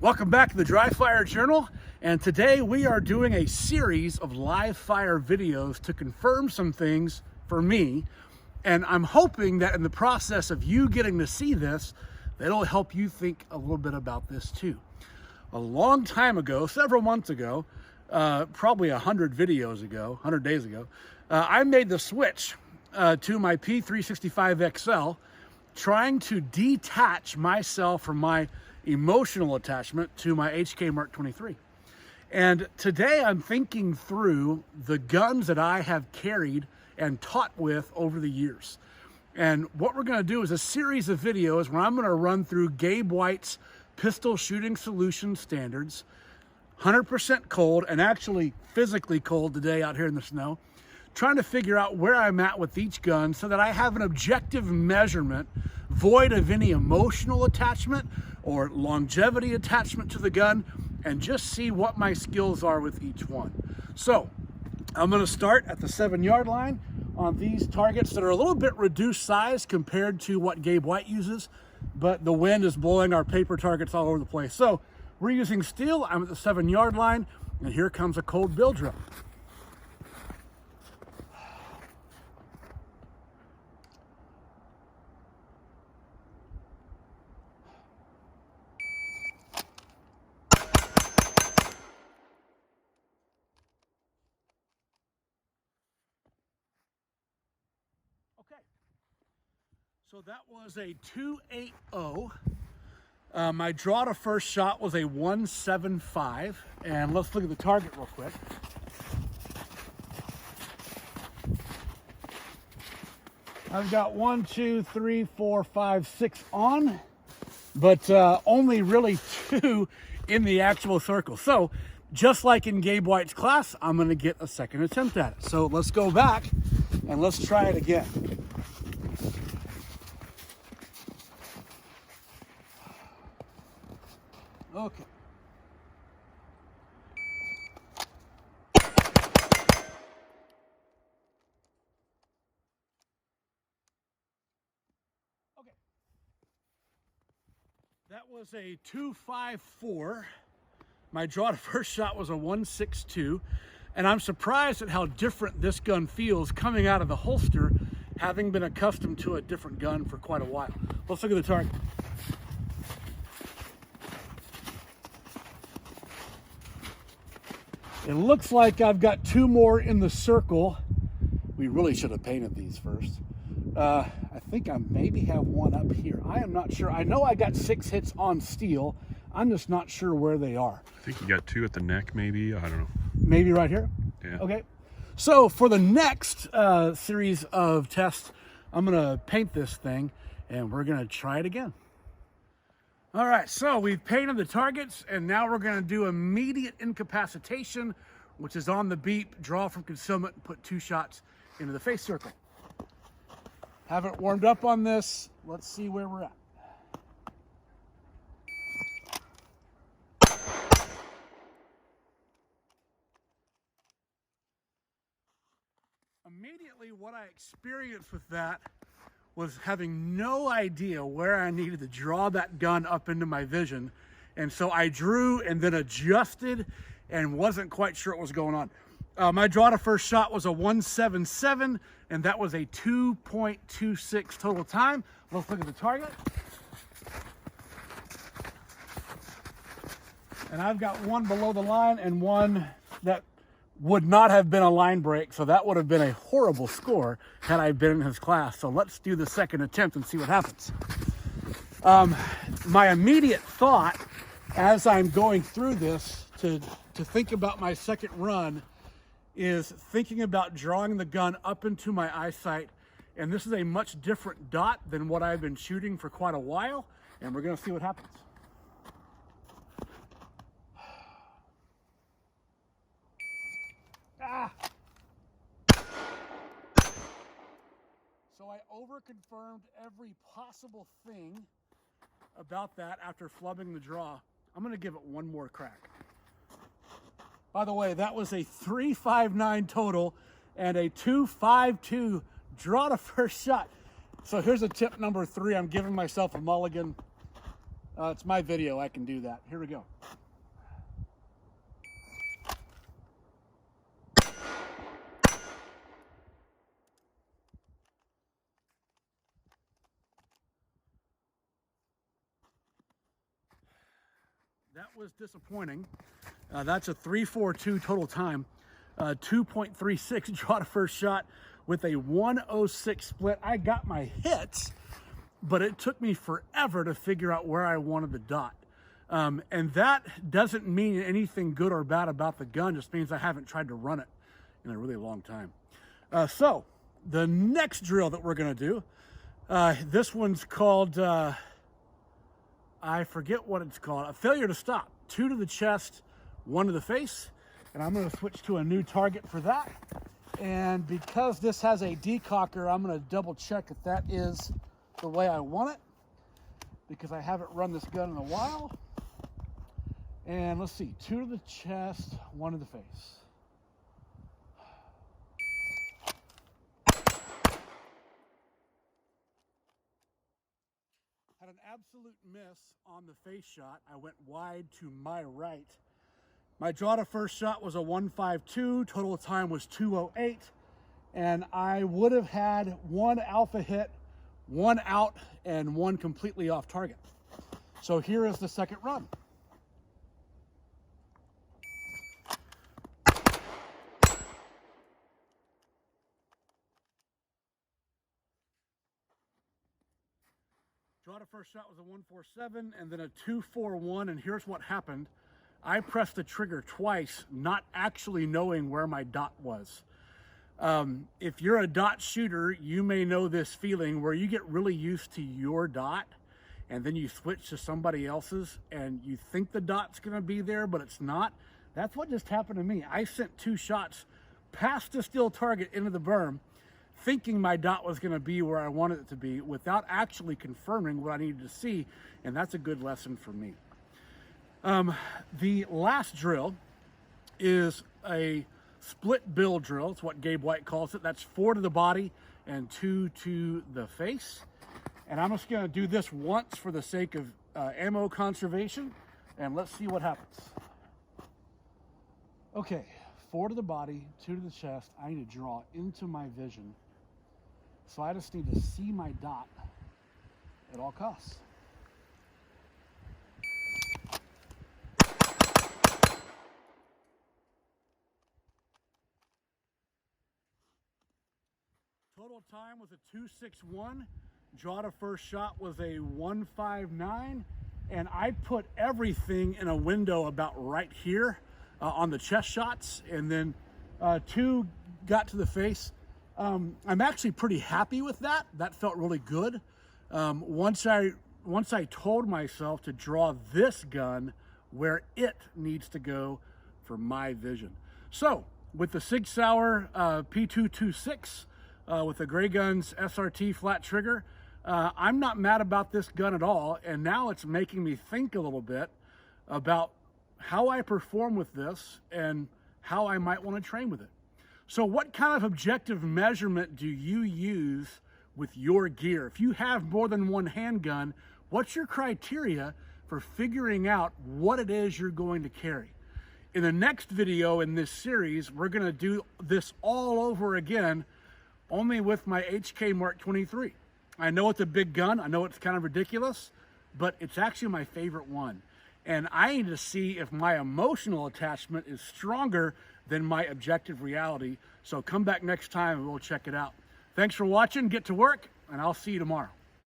Welcome back to the Dry Fire Journal, and today we are doing a series of live fire videos to confirm some things for me, and I'm hoping that in the process of you getting to see this, that'll help you think a little bit about this too. A long time ago, several months ago, probably 100 videos ago, 100 days ago, I made the switch to my P226 XL, trying to detach myself from my emotional attachment to my HK Mark 23. And today I'm thinking through the guns that I have carried and taught with over the years. And what we're going to do is a series of videos where I'm going to run through Gabe White's pistol shooting solution standards, 100% cold, and actually physically cold today out here in the snow, trying to figure out where I'm at with each gun so that I have an objective measurement void of any emotional attachment or longevity attachment to the gun, and just see what my skills are with each one. So I'm going to start at the 7-yard line on these targets that are a little bit reduced size compared to what Gabe White uses, but the wind is blowing our paper targets all over the place. So we're using steel. I'm at the 7-yard line, and here comes a cold bill drill. Okay, so that was a 280. My draw to first shot was a 175, and let's look at the target real quick. I've got 1, 2, 3, 4, 5, 6 on, but only really 2 in the actual circle. So just like in Gabe White's class, I'm going to get a second attempt at it. So let's go back and let's try it again. Okay. Okay. That was a 254. My draw to first shot was a 162. And I'm surprised at how different this gun feels coming out of the holster, having been accustomed to a different gun for quite a while. Let's look at the target. It looks like I've got 2 more in the circle. We really should have painted these first. I think I maybe have 1 up here. I am not sure. I know I got 6 hits on steel. I'm just not sure where they are. I think you got 2 at the neck, maybe. I don't know. Maybe right here? Yeah. Okay. So for the next series of tests, I'm going to paint this thing, and we're going to try it again. All right, so we've painted the targets, and now we're going to do immediate incapacitation, which is on the beep, draw from concealment, and put 2 shots into the face circle. Haven't warmed up on this. Let's see where we're at. Immediately, what I experienced with that was having no idea where I needed to draw that gun up into my vision. And so I drew and then adjusted and wasn't quite sure what was going on. My draw to first shot was a 177, and that was a 2.26 total time. Let's look at the target. And I've got 1 below the line and 1 that would not have been a line break, so that would have been a horrible score had I been in his class. So let's do the second attempt and see what happens. My immediate thought as I'm going through this to think about my second run is thinking about drawing the gun up into my eyesight, and this is a much different dot than what I've been shooting for quite a while, and we're going to see what happens. So I over-confirmed every possible thing about that after flubbing the draw. I'm going to give it 1 more crack. By the way, that was a 359 total and a 252 draw to first shot. So here's a tip number 3. I'm giving myself a mulligan. It's my video, I can do that. Here we go. That was disappointing. That's a 3.42 total time. 2.36 draw to first shot with a 106 split. I got my hits, but it took me forever to figure out where I wanted the dot. And that doesn't mean anything good or bad about the gun, just means I haven't tried to run it in a really long time. So the next drill that we're gonna do, this one's called, I forget what it's called, a failure to stop. 2 to the chest, 1 to the face. And I'm gonna switch to a new target for that. And because this has a decocker, I'm gonna double check if that is the way I want it, because I haven't run this gun in a while. And let's see, 2 to the chest, 1 to the face. Had an absolute miss on the face shot. I went wide to my right. My draw to first shot was a 152, total time was 208, and I would have had 1 alpha hit, 1 out, and 1 completely off target. So here is the second run. Draw to first shot was a 147 and then a 241, and here's what happened. I pressed the trigger twice, not actually knowing where my dot was. If you're a dot shooter, you may know this feeling where you get really used to your dot and then you switch to somebody else's and you think the dot's gonna be there, but it's not. That's what just happened to me. I sent 2 shots past the steel target into the berm, thinking my dot was gonna be where I wanted it to be without actually confirming what I needed to see, and that's a good lesson for me. The last drill is a split bill drill. It's what Gabe White calls it. That's 4 to the body and 2 to the face. And I'm just gonna do this once for the sake of ammo conservation, and let's see what happens. Okay, 4 to the body, 2 to the chest. I need to draw into my vision. So I just need to see my dot at all costs. Total time was a 261. Draw to first shot was a 159. And I put everything in a window about right here on the chest shots. And then 2 got to the face. I'm actually pretty happy with that. That felt really good. Once I told myself to draw this gun where it needs to go for my vision. So with the Sig Sauer P226, with the Gray Guns SRT flat trigger, I'm not mad about this gun at all, and now it's making me think a little bit about how I perform with this and how I might want to train with it. So what kind of objective measurement do you use with your gear? If you have more than one handgun, what's your criteria for figuring out what it is you're going to carry? In the next video in this series, we're going to do this all over again, only with my HK Mark 23. I know it's a big gun, I know it's kind of ridiculous, but it's actually my favorite one. And I need to see if my emotional attachment is stronger than my objective reality. So come back next time and we'll check it out. Thanks for watching, get to work, and I'll see you tomorrow.